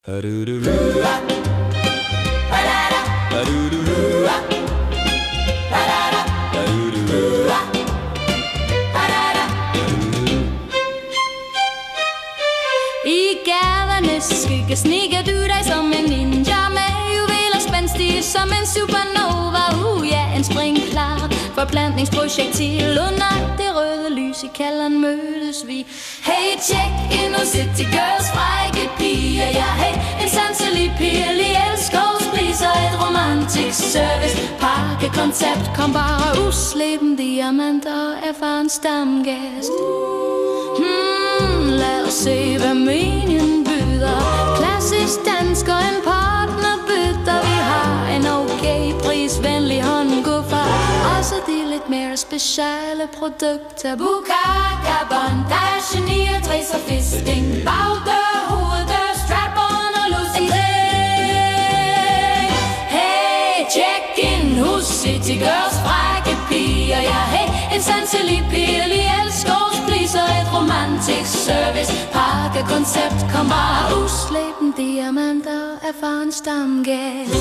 I gadernes skygge sniger du dig som en ninja med juveler spændstige som en supernova. Ja, en springklar forplantningsprojektil under det røde lys i kælderen mødes vi. Hey, check ind hos City Girls, frække piger. Ja, hey, en sanselig pirlig elskovspriser, et romantisk service pakkekoncept. Kom bare usleben diamanter, erfaren stamgæst. Lad os se, hvad menuen byder. Klassisk dansk og en partnerbytter. Vi har en okay prisvenlig håndguffer. Også de lidt mere speciale produkter. Bukaka, bondage, 69 og fisting. Bagdør, hoveddør, strap-on og lucidé. Hey, check in hos City Girls, frække piger. Ja, hey, en sanselig pirlig elskovspriser, et romantisk service pakkekoncept. Kom bare usleben diamanter, erfaren stamgæst.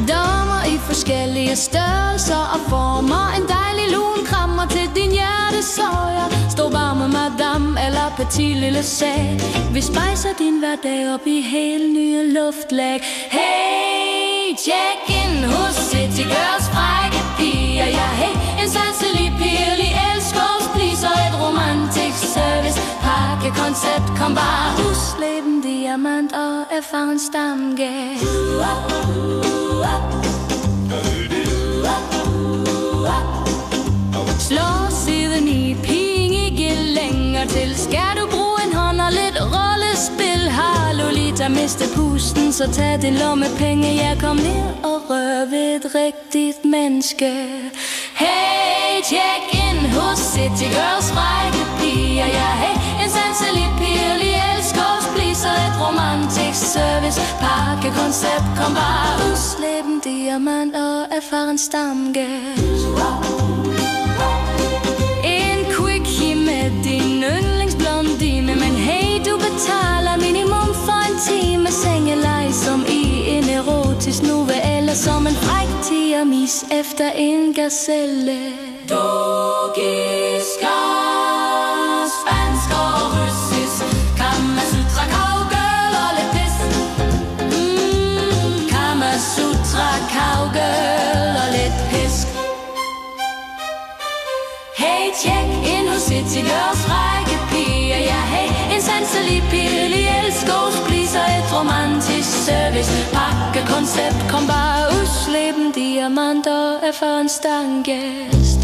Dommer i forskellige størrelser og former. En dejlig lun krammer til din hjertesorger. Stor varme madame eller petit lille sag. Vi spejser din hverdag op i helt nye luftlag. Hey, check in hos City Girls, frække piger. Ja, hey, en sanselig pirlig elskovspriser, et romantisk service pakkekoncept. Kom bare usleben diamant og erfaren stamgæst. Slå siden i, ping ikke længere til. Skal du bruge en hånd og lidt rollespil? Har Lolita mistet pusten, så tag din lommepenge. Ja, kom ned og rør ved et rigtigt menneske. Hey, check in hos City Girls, frække piger. Ja, hey, en sanselig pirlig elskovspriser, et romantisk service pakkekoncept. Kom bare usleben diamant og erfaren stamgæst. En quickie med din yndlingsblondine. Men hey, du betaler minimum for en time. Sengelej som i en erotisk novelle. Som en fræk tiamis efter en gazelle. Dogiska, spansk og russisk. Kamasutra, cowgirl og lidt pis. Kamasutra, cowgirl og lidt pisk. Hey, check in hos City Girls, frække piger. Ja, hey, en sanselig pirlig elskovspriser, et romantisk service pakkekoncept. Kom bare usleben diamanter, erfaren stamgæst.